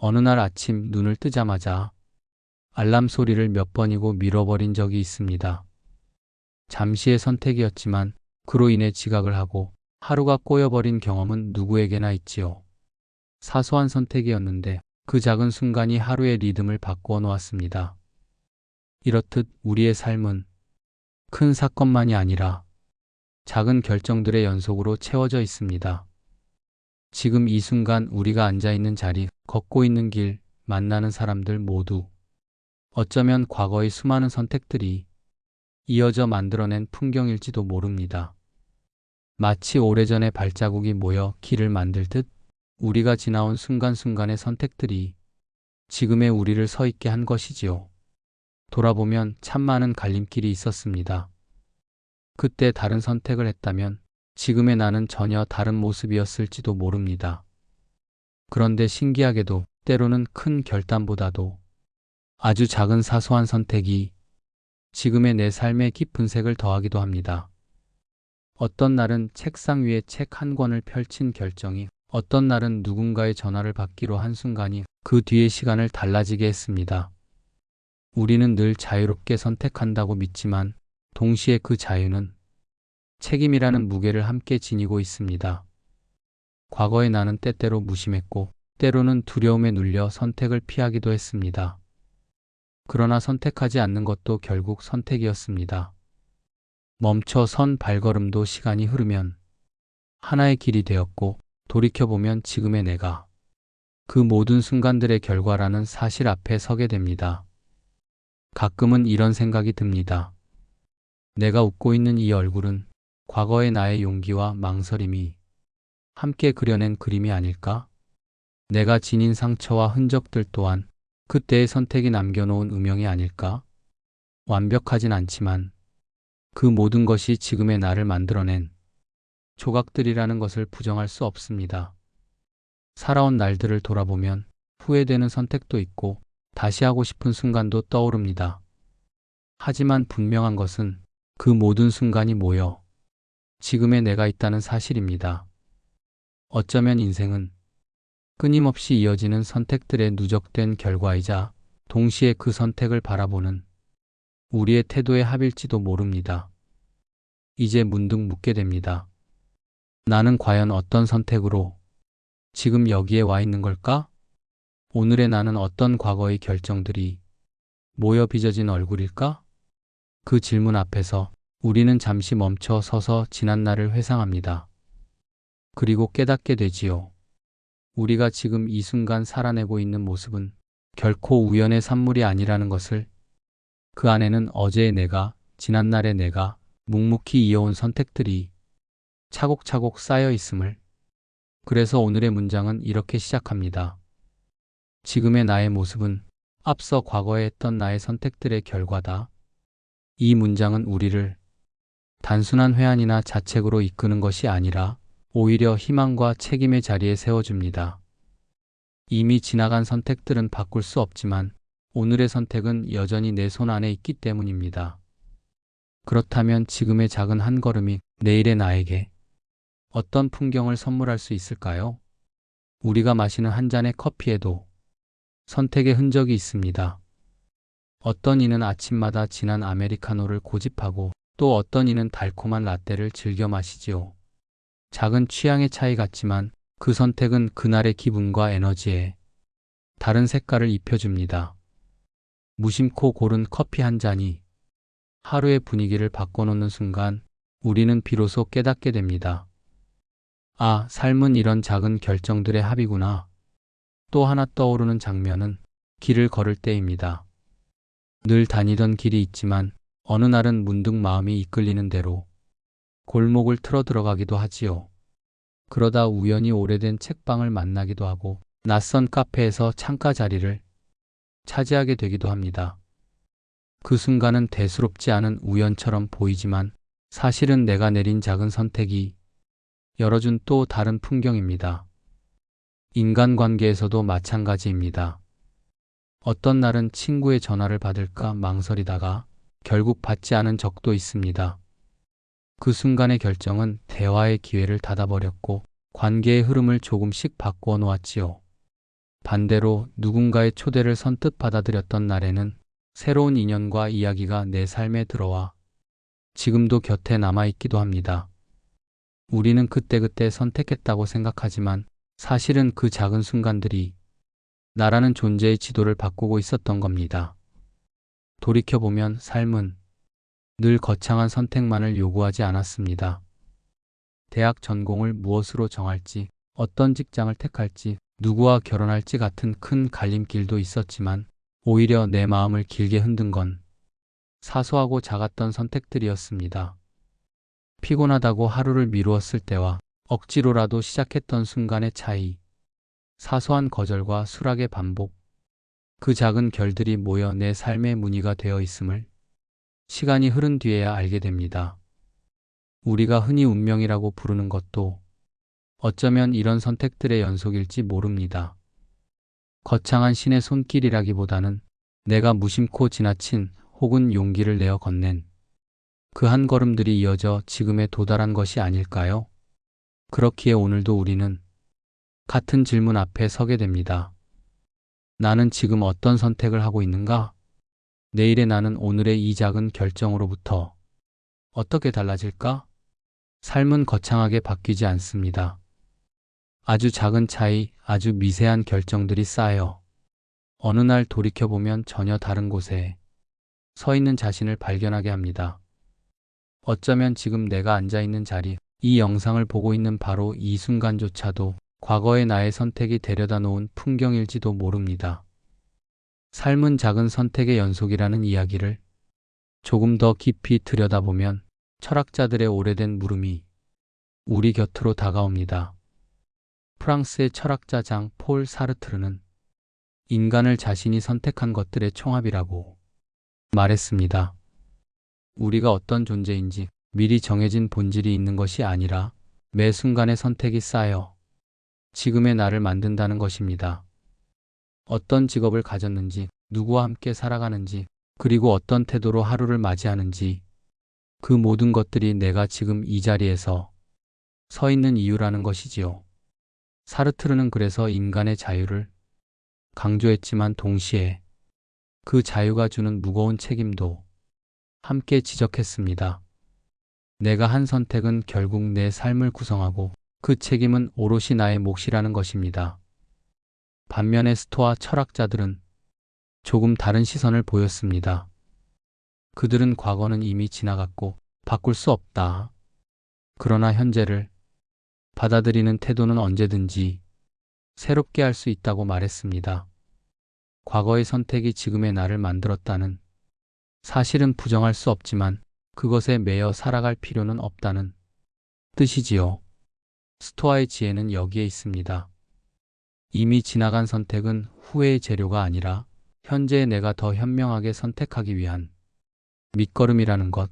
어느 날 아침 눈을 뜨자마자 알람 소리를 몇 번이고 밀어버린 적이 있습니다. 잠시의 선택이었지만 그로 인해 지각을 하고 하루가 꼬여버린 경험은 누구에게나 있지요. 사소한 선택이었는데 그 작은 순간이 하루의 리듬을 바꾸어 놓았습니다. 이렇듯 우리의 삶은 큰 사건만이 아니라 작은 결정들의 연속으로 채워져 있습니다. 지금 이 순간 우리가 앉아 있는 자리, 걷고 있는 길, 만나는 사람들 모두 어쩌면 과거의 수많은 선택들이 이어져 만들어낸 풍경일지도 모릅니다. 마치 오래전에 발자국이 모여 길을 만들듯 우리가 지나온 순간순간의 선택들이 지금의 우리를 서 있게 한 것이지요. 돌아보면 참 많은 갈림길이 있었습니다. 그때 다른 선택을 했다면 지금의 나는 전혀 다른 모습이었을지도 모릅니다. 그런데 신기하게도 때로는 큰 결단보다도 아주 작은 사소한 선택이 지금의 내 삶에 깊은 색을 더하기도 합니다. 어떤 날은 책상 위에 책 한 권을 펼친 결정이, 어떤 날은 누군가의 전화를 받기로 한 순간이 그 뒤의 시간을 달라지게 했습니다. 우리는 늘 자유롭게 선택한다고 믿지만 동시에 그 자유는 책임이라는 무게를 함께 지니고 있습니다. 과거의 나는 때때로 무심했고 때로는 두려움에 눌려 선택을 피하기도 했습니다. 그러나 선택하지 않는 것도 결국 선택이었습니다. 멈춰 선 발걸음도 시간이 흐르면 하나의 길이 되었고 돌이켜보면 지금의 내가 그 모든 순간들의 결과라는 사실 앞에 서게 됩니다. 가끔은 이런 생각이 듭니다. 내가 웃고 있는 이 얼굴은 과거의 나의 용기와 망설임이 함께 그려낸 그림이 아닐까? 내가 지닌 상처와 흔적들 또한 그때의 선택이 남겨놓은 음영이 아닐까? 완벽하진 않지만 그 모든 것이 지금의 나를 만들어낸 조각들이라는 것을 부정할 수 없습니다. 살아온 날들을 돌아보면 후회되는 선택도 있고 다시 하고 싶은 순간도 떠오릅니다. 하지만 분명한 것은 그 모든 순간이 모여 지금의 내가 있다는 사실입니다. 어쩌면 인생은 끊임없이 이어지는 선택들의 누적된 결과이자 동시에 그 선택을 바라보는 우리의 태도의 합일지도 모릅니다. 이제 문득 묻게 됩니다. 나는 과연 어떤 선택으로 지금 여기에 와 있는 걸까? 오늘의 나는 어떤 과거의 결정들이 모여 빚어진 얼굴일까? 그 질문 앞에서 우리는 잠시 멈춰 서서 지난 날을 회상합니다. 그리고 깨닫게 되지요. 우리가 지금 이 순간 살아내고 있는 모습은 결코 우연의 산물이 아니라는 것을, 그 안에는 어제의 내가, 지난날의 내가, 묵묵히 이어온 선택들이 차곡차곡 쌓여 있음을. 그래서 오늘의 문장은 이렇게 시작합니다. 지금의 나의 모습은 앞서 과거에 했던 나의 선택들의 결과다. 이 문장은 우리를 단순한 회한이나 자책으로 이끄는 것이 아니라 오히려 희망과 책임의 자리에 세워줍니다. 이미 지나간 선택들은 바꿀 수 없지만 오늘의 선택은 여전히 내 손 안에 있기 때문입니다. 그렇다면 지금의 작은 한 걸음이 내일의 나에게 어떤 풍경을 선물할 수 있을까요? 우리가 마시는 한 잔의 커피에도 선택의 흔적이 있습니다. 어떤 이는 아침마다 진한 아메리카노를 고집하고 또 어떤 이는 달콤한 라떼를 즐겨 마시지요. 작은 취향의 차이 같지만 그 선택은 그날의 기분과 에너지에 다른 색깔을 입혀줍니다. 무심코 고른 커피 한 잔이 하루의 분위기를 바꿔놓는 순간 우리는 비로소 깨닫게 됩니다. 아, 삶은 이런 작은 결정들의 합이구나. 또 하나 떠오르는 장면은 길을 걸을 때입니다. 늘 다니던 길이 있지만 어느 날은 문득 마음이 이끌리는 대로 골목을 틀어 들어가기도 하지요. 그러다 우연히 오래된 책방을 만나기도 하고 낯선 카페에서 창가 자리를 차지하게 되기도 합니다. 그 순간은 대수롭지 않은 우연처럼 보이지만 사실은 내가 내린 작은 선택이 열어준 또 다른 풍경입니다. 인간관계에서도 마찬가지입니다. 어떤 날은 친구의 전화를 받을까 망설이다가 결국 받지 않은 적도 있습니다. 그 순간의 결정은 대화의 기회를 닫아버렸고 관계의 흐름을 조금씩 바꾸어 놓았지요. 반대로 누군가의 초대를 선뜻 받아들였던 날에는 새로운 인연과 이야기가 내 삶에 들어와 지금도 곁에 남아있기도 합니다. 우리는 그때그때 선택했다고 생각하지만 사실은 그 작은 순간들이 나라는 존재의 지도를 바꾸고 있었던 겁니다. 돌이켜보면 삶은 늘 거창한 선택만을 요구하지 않았습니다. 대학 전공을 무엇으로 정할지, 어떤 직장을 택할지, 누구와 결혼할지 같은 큰 갈림길도 있었지만 오히려 내 마음을 길게 흔든 건 사소하고 작았던 선택들이었습니다. 피곤하다고 하루를 미루었을 때와 억지로라도 시작했던 순간의 차이, 사소한 거절과 수락의 반복, 그 작은 결들이 모여 내 삶의 무늬가 되어 있음을 시간이 흐른 뒤에야 알게 됩니다. 우리가 흔히 운명이라고 부르는 것도 어쩌면 이런 선택들의 연속일지 모릅니다. 거창한 신의 손길이라기보다는 내가 무심코 지나친 혹은 용기를 내어 건넨 그 한 걸음들이 이어져 지금에 도달한 것이 아닐까요? 그렇기에 오늘도 우리는 같은 질문 앞에 서게 됩니다. 나는 지금 어떤 선택을 하고 있는가? 내일의 나는 오늘의 이 작은 결정으로부터 어떻게 달라질까? 삶은 거창하게 바뀌지 않습니다. 아주 작은 차이, 아주 미세한 결정들이 쌓여 어느 날 돌이켜보면 전혀 다른 곳에 서 있는 자신을 발견하게 합니다. 어쩌면 지금 내가 앉아있는 자리, 이 영상을 보고 있는 바로 이 순간조차도 과거의 나의 선택이 데려다 놓은 풍경일지도 모릅니다. 삶은 작은 선택의 연속이라는 이야기를 조금 더 깊이 들여다보면 철학자들의 오래된 물음이 우리 곁으로 다가옵니다. 프랑스의 철학자 장 폴 사르트르는 인간을 자신이 선택한 것들의 총합이라고 말했습니다. 우리가 어떤 존재인지 미리 정해진 본질이 있는 것이 아니라 매 순간의 선택이 쌓여 지금의 나를 만든다는 것입니다. 어떤 직업을 가졌는지, 누구와 함께 살아가는지, 그리고 어떤 태도로 하루를 맞이하는지, 그 모든 것들이 내가 지금 이 자리에서 서 있는 이유라는 것이지요. 사르트르는 그래서 인간의 자유를 강조했지만 동시에 그 자유가 주는 무거운 책임도 함께 지적했습니다. 내가 한 선택은 결국 내 삶을 구성하고 그 책임은 오롯이 나의 몫이라는 것입니다. 반면에 스토아 철학자들은 조금 다른 시선을 보였습니다. 그들은 과거는 이미 지나갔고 바꿀 수 없다. 그러나 현재를 받아들이는 태도는 언제든지 새롭게 할 수 있다고 말했습니다. 과거의 선택이 지금의 나를 만들었다는 사실은 부정할 수 없지만 그것에 매여 살아갈 필요는 없다는 뜻이지요. 스토아의 지혜는 여기에 있습니다. 이미 지나간 선택은 후회의 재료가 아니라 현재의 내가 더 현명하게 선택하기 위한 밑거름이라는 것.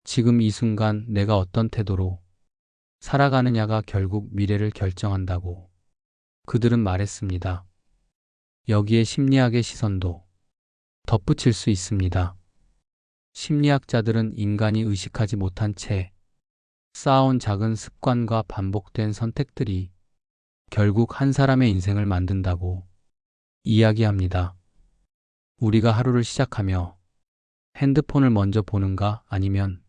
지금 이 순간 내가 어떤 태도로 살아가느냐가 결국 미래를 결정한다고 그들은 말했습니다. 여기에 심리학의 시선도 덧붙일 수 있습니다. 심리학자들은 인간이 의식하지 못한 채 쌓아온 작은 습관과 반복된 선택들이 결국 한 사람의 인생을 만든다고 이야기합니다. 우리가 하루를 시작하며 핸드폰을 먼저 보는가 아니면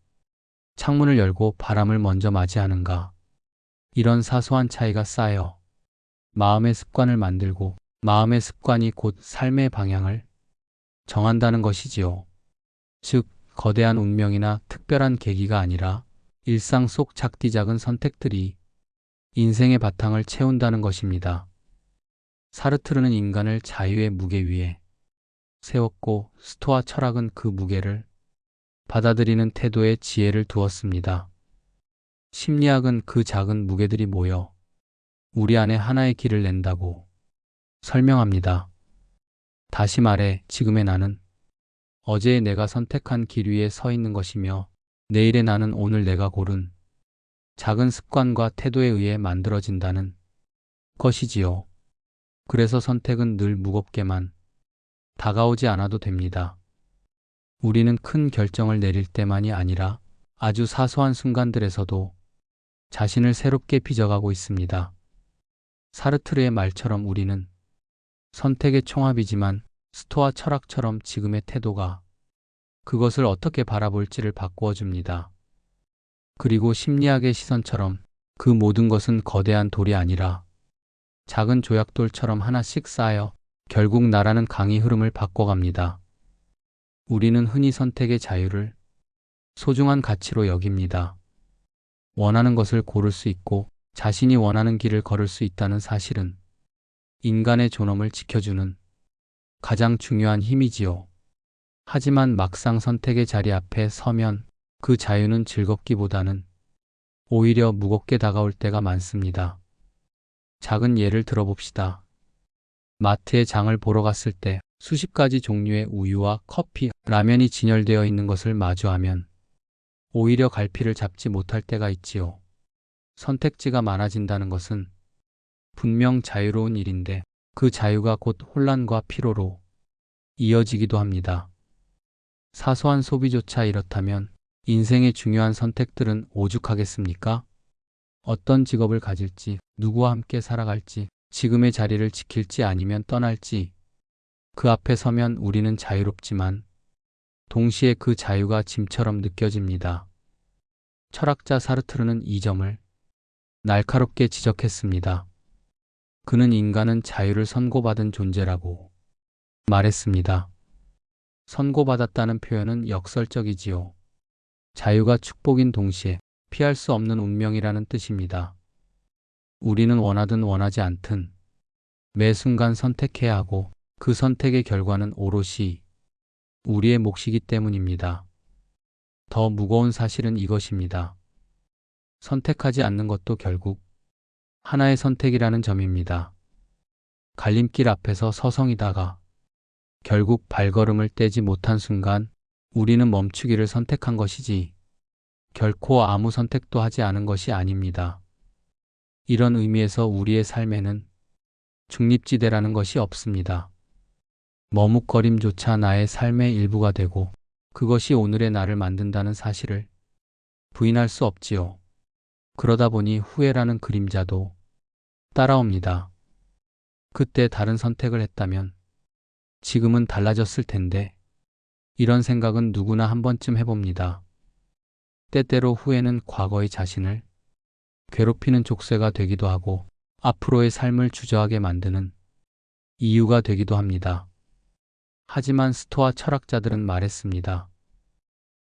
창문을 열고 바람을 먼저 맞이하는가, 이런 사소한 차이가 쌓여 마음의 습관을 만들고 마음의 습관이 곧 삶의 방향을 정한다는 것이지요. 즉, 거대한 운명이나 특별한 계기가 아니라 일상 속 작디작은 선택들이 인생의 바탕을 채운다는 것입니다. 사르트르는 인간을 자유의 무게 위에 세웠고 스토아 철학은 그 무게를 받아들이는 태도에 지혜를 두었습니다. 심리학은 그 작은 무게들이 모여 우리 안에 하나의 길을 낸다고 설명합니다. 다시 말해 지금의 나는 어제의 내가 선택한 길 위에 서 있는 것이며 내일의 나는 오늘 내가 고른 작은 습관과 태도에 의해 만들어진다는 것이지요. 그래서 선택은 늘 무겁게만 다가오지 않아도 됩니다. 우리는 큰 결정을 내릴 때만이 아니라 아주 사소한 순간들에서도 자신을 새롭게 빚어가고 있습니다. 사르트르의 말처럼 우리는 선택의 총합이지만 스토아 철학처럼 지금의 태도가 그것을 어떻게 바라볼지를 바꾸어 줍니다. 그리고 심리학의 시선처럼 그 모든 것은 거대한 돌이 아니라 작은 조약돌처럼 하나씩 쌓여 결국 나라는 강의 흐름을 바꿔갑니다. 우리는 흔히 선택의 자유를 소중한 가치로 여깁니다. 원하는 것을 고를 수 있고 자신이 원하는 길을 걸을 수 있다는 사실은 인간의 존엄을 지켜주는 가장 중요한 힘이지요. 하지만 막상 선택의 자리 앞에 서면 그 자유는 즐겁기보다는 오히려 무겁게 다가올 때가 많습니다. 작은 예를 들어봅시다. 마트에 장을 보러 갔을 때 수십 가지 종류의 우유와 커피, 라면이 진열되어 있는 것을 마주하면 오히려 갈피를 잡지 못할 때가 있지요. 선택지가 많아진다는 것은 분명 자유로운 일인데 그 자유가 곧 혼란과 피로로 이어지기도 합니다. 사소한 소비조차 이렇다면 인생의 중요한 선택들은 오죽하겠습니까? 어떤 직업을 가질지, 누구와 함께 살아갈지, 지금의 자리를 지킬지 아니면 떠날지, 그 앞에 서면 우리는 자유롭지만 동시에 그 자유가 짐처럼 느껴집니다. 철학자 사르트르는 이 점을 날카롭게 지적했습니다. 그는 인간은 자유를 선고받은 존재라고 말했습니다. 선고받았다는 표현은 역설적이지요. 자유가 축복인 동시에 피할 수 없는 운명이라는 뜻입니다. 우리는 원하든 원하지 않든 매 순간 선택해야 하고 그 선택의 결과는 오롯이 우리의 몫이기 때문입니다. 더 무거운 사실은 이것입니다. 선택하지 않는 것도 결국 하나의 선택이라는 점입니다. 갈림길 앞에서 서성이다가 결국 발걸음을 떼지 못한 순간 우리는 멈추기를 선택한 것이지 결코 아무 선택도 하지 않은 것이 아닙니다. 이런 의미에서 우리의 삶에는 중립지대라는 것이 없습니다. 머뭇거림조차 나의 삶의 일부가 되고 그것이 오늘의 나를 만든다는 사실을 부인할 수 없지요. 그러다 보니 후회라는 그림자도 따라옵니다. 그때 다른 선택을 했다면 지금은 달라졌을 텐데 이런 생각은 누구나 한 번쯤 해봅니다. 때때로 후회는 과거의 자신을 괴롭히는 족쇄가 되기도 하고 앞으로의 삶을 주저하게 만드는 이유가 되기도 합니다. 하지만 스토아 철학자들은 말했습니다.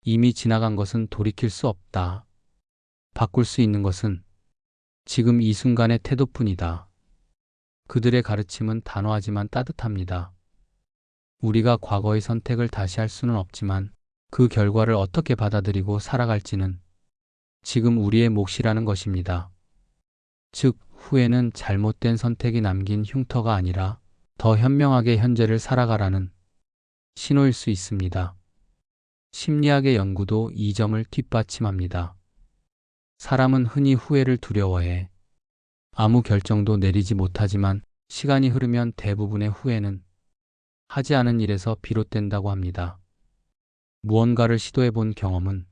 이미 지나간 것은 돌이킬 수 없다. 바꿀 수 있는 것은 지금 이 순간의 태도뿐이다. 그들의 가르침은 단호하지만 따뜻합니다. 우리가 과거의 선택을 다시 할 수는 없지만 그 결과를 어떻게 받아들이고 살아갈지는 지금 우리의 몫이라는 것입니다. 즉, 후회는 잘못된 선택이 남긴 흉터가 아니라 더 현명하게 현재를 살아가라는 신호일 수 있습니다. 심리학의 연구도 이 점을 뒷받침합니다. 사람은 흔히 후회를 두려워해 아무 결정도 내리지 못하지만 시간이 흐르면 대부분의 후회는 하지 않은 일에서 비롯된다고 합니다. 무언가를 시도해 본 경험은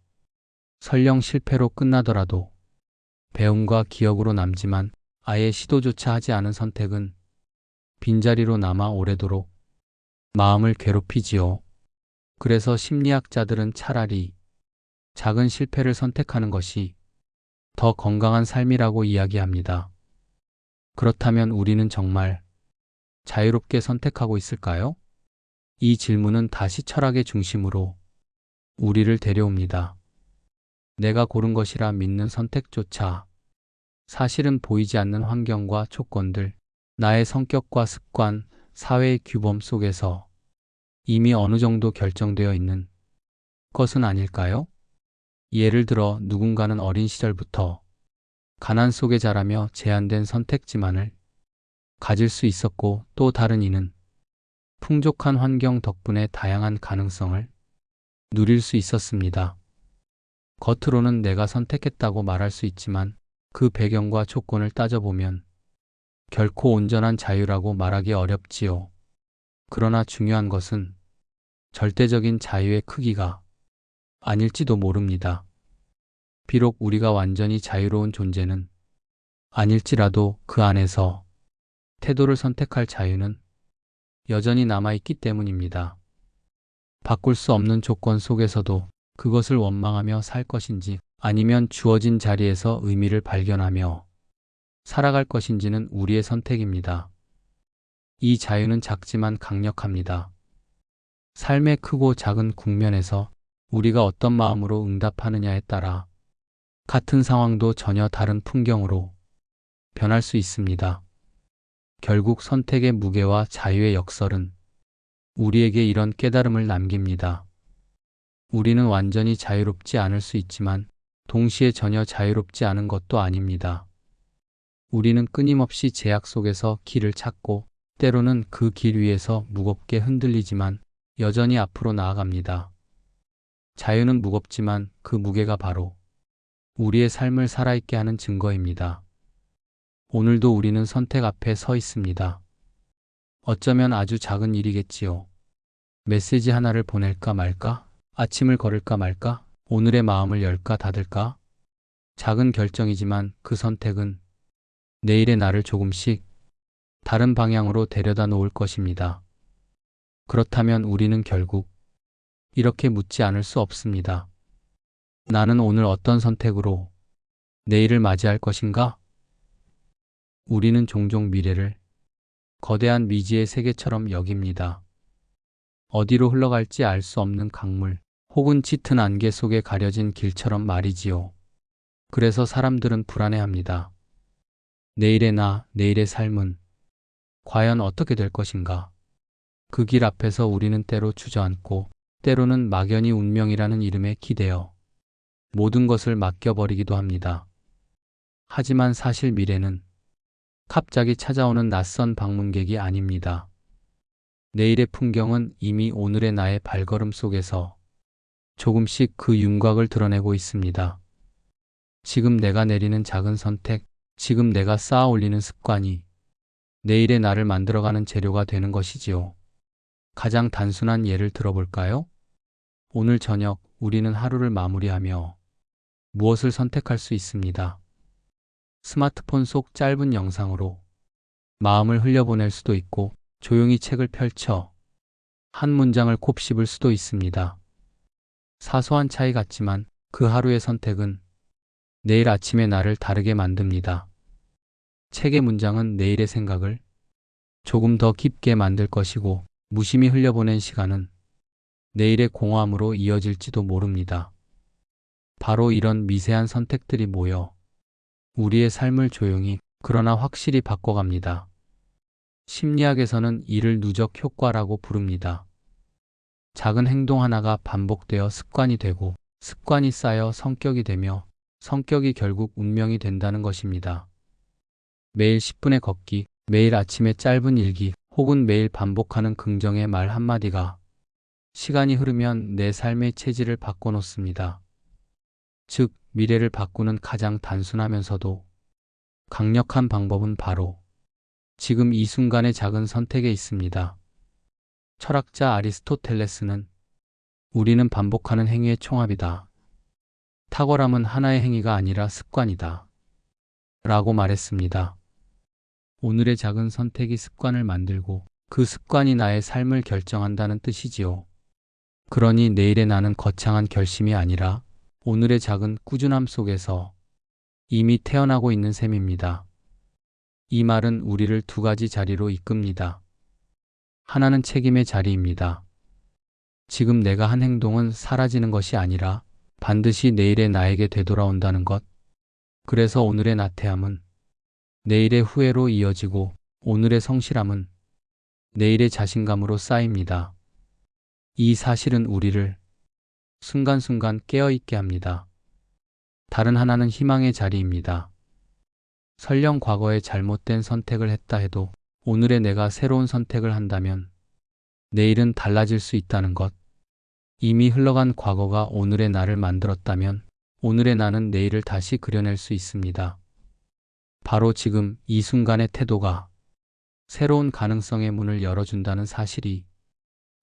설령 실패로 끝나더라도 배움과 기억으로 남지만 아예 시도조차 하지 않은 선택은 빈자리로 남아 오래도록 마음을 괴롭히지요. 그래서 심리학자들은 차라리 작은 실패를 선택하는 것이 더 건강한 삶이라고 이야기합니다. 그렇다면 우리는 정말 자유롭게 선택하고 있을까요? 이 질문은 다시 철학의 중심으로 우리를 데려옵니다. 내가 고른 것이라 믿는 선택조차 사실은 보이지 않는 환경과 조건들, 나의 성격과 습관, 사회의 규범 속에서 이미 어느 정도 결정되어 있는 것은 아닐까요? 예를 들어 누군가는 어린 시절부터 가난 속에 자라며 제한된 선택지만을 가질 수 있었고 또 다른 이는 풍족한 환경 덕분에 다양한 가능성을 누릴 수 있었습니다. 겉으로는 내가 선택했다고 말할 수 있지만 그 배경과 조건을 따져보면 결코 온전한 자유라고 말하기 어렵지요. 그러나 중요한 것은 절대적인 자유의 크기가 아닐지도 모릅니다. 비록 우리가 완전히 자유로운 존재는 아닐지라도 그 안에서 태도를 선택할 자유는 여전히 남아있기 때문입니다. 바꿀 수 없는 조건 속에서도 그것을 원망하며 살 것인지 아니면 주어진 자리에서 의미를 발견하며 살아갈 것인지는 우리의 선택입니다. 이 자유는 작지만 강력합니다. 삶의 크고 작은 국면에서 우리가 어떤 마음으로 응답하느냐에 따라 같은 상황도 전혀 다른 풍경으로 변할 수 있습니다. 결국 선택의 무게와 자유의 역설은 우리에게 이런 깨달음을 남깁니다. 우리는 완전히 자유롭지 않을 수 있지만 동시에 전혀 자유롭지 않은 것도 아닙니다. 우리는 끊임없이 제약 속에서 길을 찾고 때로는 그 길 위에서 무겁게 흔들리지만 여전히 앞으로 나아갑니다. 자유는 무겁지만 그 무게가 바로 우리의 삶을 살아있게 하는 증거입니다. 오늘도 우리는 선택 앞에 서 있습니다. 어쩌면 아주 작은 일이겠지요. 메시지 하나를 보낼까 말까? 아침을 걸을까 말까? 오늘의 마음을 열까 닫을까? 작은 결정이지만 그 선택은 내일의 나를 조금씩 다른 방향으로 데려다 놓을 것입니다. 그렇다면 우리는 결국 이렇게 묻지 않을 수 없습니다. 나는 오늘 어떤 선택으로 내일을 맞이할 것인가? 우리는 종종 미래를 거대한 미지의 세계처럼 여깁니다. 어디로 흘러갈지 알 수 없는 강물 혹은 짙은 안개 속에 가려진 길처럼 말이지요. 그래서 사람들은 불안해합니다. 내일의 나, 내일의 삶은 과연 어떻게 될 것인가? 그 길 앞에서 우리는 때로 주저앉고 때로는 막연히 운명이라는 이름에 기대어 모든 것을 맡겨버리기도 합니다. 하지만 사실 미래는 갑자기 찾아오는 낯선 방문객이 아닙니다. 내일의 풍경은 이미 오늘의 나의 발걸음 속에서 조금씩 그 윤곽을 드러내고 있습니다. 지금 내가 내리는 작은 선택, 지금 내가 쌓아 올리는 습관이 내일의 나를 만들어가는 재료가 되는 것이지요. 가장 단순한 예를 들어볼까요? 오늘 저녁 우리는 하루를 마무리하며 무엇을 선택할 수 있습니다. 스마트폰 속 짧은 영상으로 마음을 흘려보낼 수도 있고 조용히 책을 펼쳐 한 문장을 곱씹을 수도 있습니다. 사소한 차이 같지만 그 하루의 선택은 내일 아침의 나를 다르게 만듭니다. 책의 문장은 내일의 생각을 조금 더 깊게 만들 것이고 무심히 흘려보낸 시간은 내일의 공허함으로 이어질지도 모릅니다. 바로 이런 미세한 선택들이 모여 우리의 삶을 조용히 그러나 확실히 바꿔갑니다. 심리학에서는 이를 누적 효과라고 부릅니다. 작은 행동 하나가 반복되어 습관이 되고 습관이 쌓여 성격이 되며 성격이 결국 운명이 된다는 것입니다. 매일 10분의 걷기, 매일 아침의 짧은 일기, 혹은 매일 반복하는 긍정의 말 한마디가 시간이 흐르면 내 삶의 체질을 바꿔놓습니다. 즉, 미래를 바꾸는 가장 단순하면서도 강력한 방법은 바로 지금 이 순간의 작은 선택에 있습니다. 철학자 아리스토텔레스는 우리는 반복하는 행위의 총합이다. 탁월함은 하나의 행위가 아니라 습관이다. 라고 말했습니다. 오늘의 작은 선택이 습관을 만들고 그 습관이 나의 삶을 결정한다는 뜻이지요. 그러니 내일의 나는 거창한 결심이 아니라 오늘의 작은 꾸준함 속에서 이미 태어나고 있는 셈입니다. 이 말은 우리를 두 가지 자리로 이끕니다. 하나는 책임의 자리입니다. 지금 내가 한 행동은 사라지는 것이 아니라 반드시 내일의 나에게 되돌아온다는 것. 그래서 오늘의 나태함은 내일의 후회로 이어지고 오늘의 성실함은 내일의 자신감으로 쌓입니다. 이 사실은 우리를 순간순간 깨어있게 합니다. 다른 하나는 희망의 자리입니다. 설령 과거에 잘못된 선택을 했다 해도 오늘의 내가 새로운 선택을 한다면 내일은 달라질 수 있다는 것. 이미 흘러간 과거가 오늘의 나를 만들었다면 오늘의 나는 내일을 다시 그려낼 수 있습니다. 바로 지금 이 순간의 태도가 새로운 가능성의 문을 열어준다는 사실이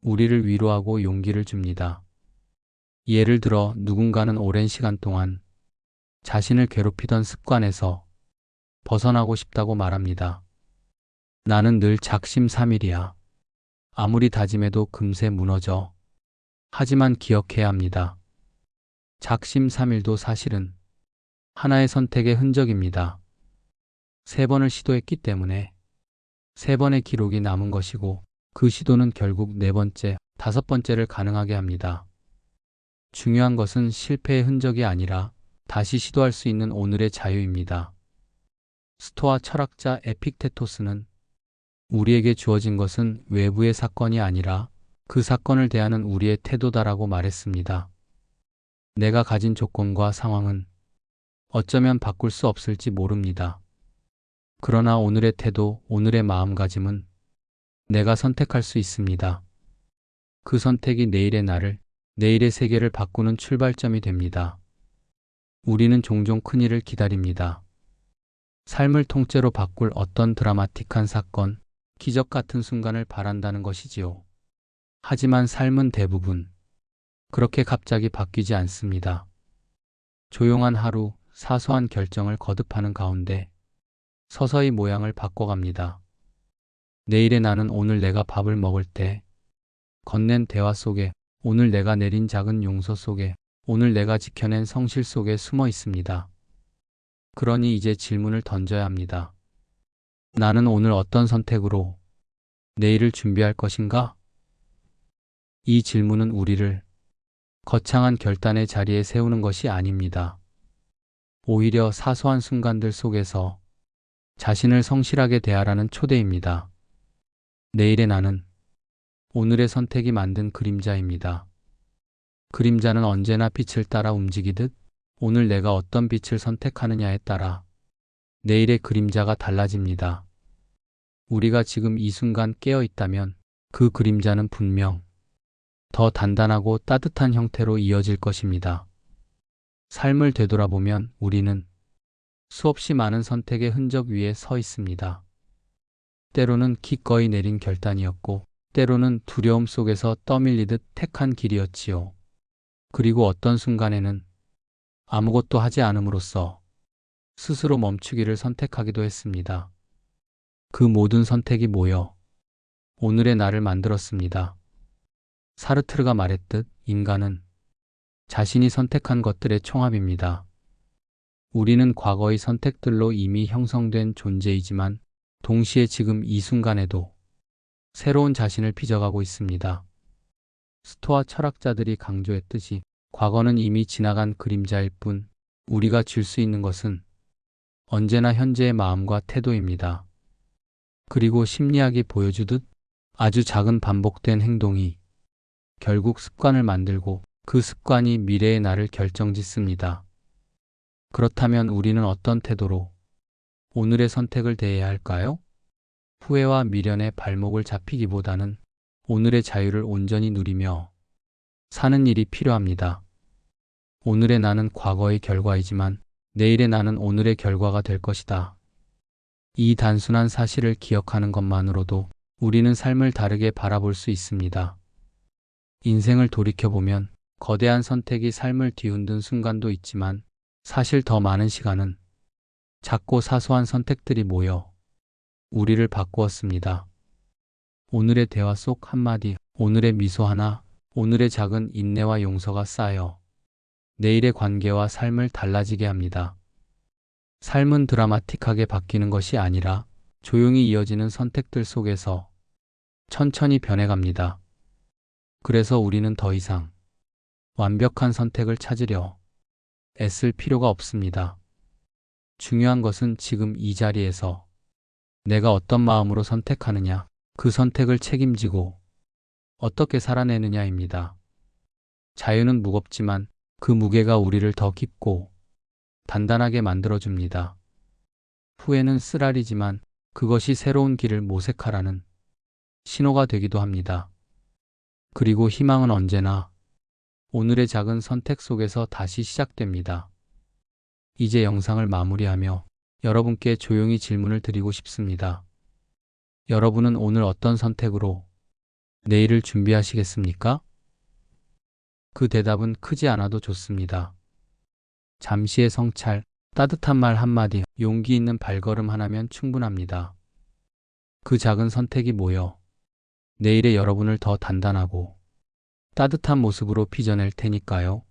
우리를 위로하고 용기를 줍니다. 예를 들어 누군가는 오랜 시간 동안 자신을 괴롭히던 습관에서 벗어나고 싶다고 말합니다. 나는 늘 작심삼일이야. 아무리 다짐해도 금세 무너져. 하지만 기억해야 합니다. 작심삼일도 사실은 하나의 선택의 흔적입니다. 3번을 시도했기 때문에 3번의 기록이 남은 것이고 그 시도는 결국 4번째, 5번째를 가능하게 합니다. 중요한 것은 실패의 흔적이 아니라 다시 시도할 수 있는 오늘의 자유입니다. 스토아 철학자 에픽테토스는 우리에게 주어진 것은 외부의 사건이 아니라 그 사건을 대하는 우리의 태도다라고 말했습니다. 내가 가진 조건과 상황은 어쩌면 바꿀 수 없을지 모릅니다. 그러나 오늘의 태도, 오늘의 마음가짐은 내가 선택할 수 있습니다. 그 선택이 내일의 나를, 내일의 세계를 바꾸는 출발점이 됩니다. 우리는 종종 큰일을 기다립니다. 삶을 통째로 바꿀 어떤 드라마틱한 사건, 기적 같은 순간을 바란다는 것이지요. 하지만 삶은 대부분 그렇게 갑자기 바뀌지 않습니다. 조용한 하루, 사소한 결정을 거듭하는 가운데 서서히 모양을 바꿔갑니다. 내일의 나는 오늘 내가 밥을 먹을 때, 건넨 대화 속에, 오늘 내가 내린 작은 용서 속에, 오늘 내가 지켜낸 성실 속에 숨어 있습니다. 그러니 이제 질문을 던져야 합니다. 나는 오늘 어떤 선택으로 내일을 준비할 것인가? 이 질문은 우리를 거창한 결단의 자리에 세우는 것이 아닙니다. 오히려 사소한 순간들 속에서 자신을 성실하게 대하라는 초대입니다. 내일의 나는 오늘의 선택이 만든 그림자입니다. 그림자는 언제나 빛을 따라 움직이듯 오늘 내가 어떤 빛을 선택하느냐에 따라 내일의 그림자가 달라집니다. 우리가 지금 이 순간 깨어 있다면 그 그림자는 분명 더 단단하고 따뜻한 형태로 이어질 것입니다. 삶을 되돌아보면 우리는 수없이 많은 선택의 흔적 위에 서 있습니다. 때로는 기꺼이 내린 결단이었고, 때로는 두려움 속에서 떠밀리듯 택한 길이었지요. 그리고 어떤 순간에는 아무것도 하지 않음으로써 스스로 멈추기를 선택하기도 했습니다. 그 모든 선택이 모여 오늘의 나를 만들었습니다. 사르트르가 말했듯 인간은 자신이 선택한 것들의 총합입니다. 우리는 과거의 선택들로 이미 형성된 존재이지만 동시에 지금 이 순간에도 새로운 자신을 빚어가고 있습니다. 스토아 철학자들이 강조했듯이 과거는 이미 지나간 그림자일 뿐 우리가 줄 수 있는 것은 언제나 현재의 마음과 태도입니다. 그리고 심리학이 보여주듯 아주 작은 반복된 행동이 결국 습관을 만들고 그 습관이 미래의 나를 결정짓습니다. 그렇다면 우리는 어떤 태도로 오늘의 선택을 대해야 할까요? 후회와 미련의 발목을 잡히기보다는 오늘의 자유를 온전히 누리며 사는 일이 필요합니다. 오늘의 나는 과거의 결과이지만 내일의 나는 오늘의 결과가 될 것이다. 이 단순한 사실을 기억하는 것만으로도 우리는 삶을 다르게 바라볼 수 있습니다. 인생을 돌이켜보면 거대한 선택이 삶을 뒤흔든 순간도 있지만 사실 더 많은 시간은 작고 사소한 선택들이 모여 우리를 바꾸었습니다. 오늘의 대화 속 한마디, 오늘의 미소 하나, 오늘의 작은 인내와 용서가 쌓여 내일의 관계와 삶을 달라지게 합니다. 삶은 드라마틱하게 바뀌는 것이 아니라 조용히 이어지는 선택들 속에서 천천히 변해갑니다. 그래서 우리는 더 이상 완벽한 선택을 찾으려 애쓸 필요가 없습니다. 중요한 것은 지금 이 자리에서 내가 어떤 마음으로 선택하느냐, 그 선택을 책임지고 어떻게 살아내느냐입니다. 자유는 무겁지만 그 무게가 우리를 더 깊고 단단하게 만들어줍니다. 후회는 쓰라리지만 그것이 새로운 길을 모색하라는 신호가 되기도 합니다. 그리고 희망은 언제나 오늘의 작은 선택 속에서 다시 시작됩니다. 이제 영상을 마무리하며 여러분께 조용히 질문을 드리고 싶습니다. 여러분은 오늘 어떤 선택으로 내일을 준비하시겠습니까? 그 대답은 크지 않아도 좋습니다. 잠시의 성찰, 따뜻한 말 한마디, 용기 있는 발걸음 하나면 충분합니다. 그 작은 선택이 모여 내일의 여러분을 더 단단하고 따뜻한 모습으로 빚어낼 테니까요.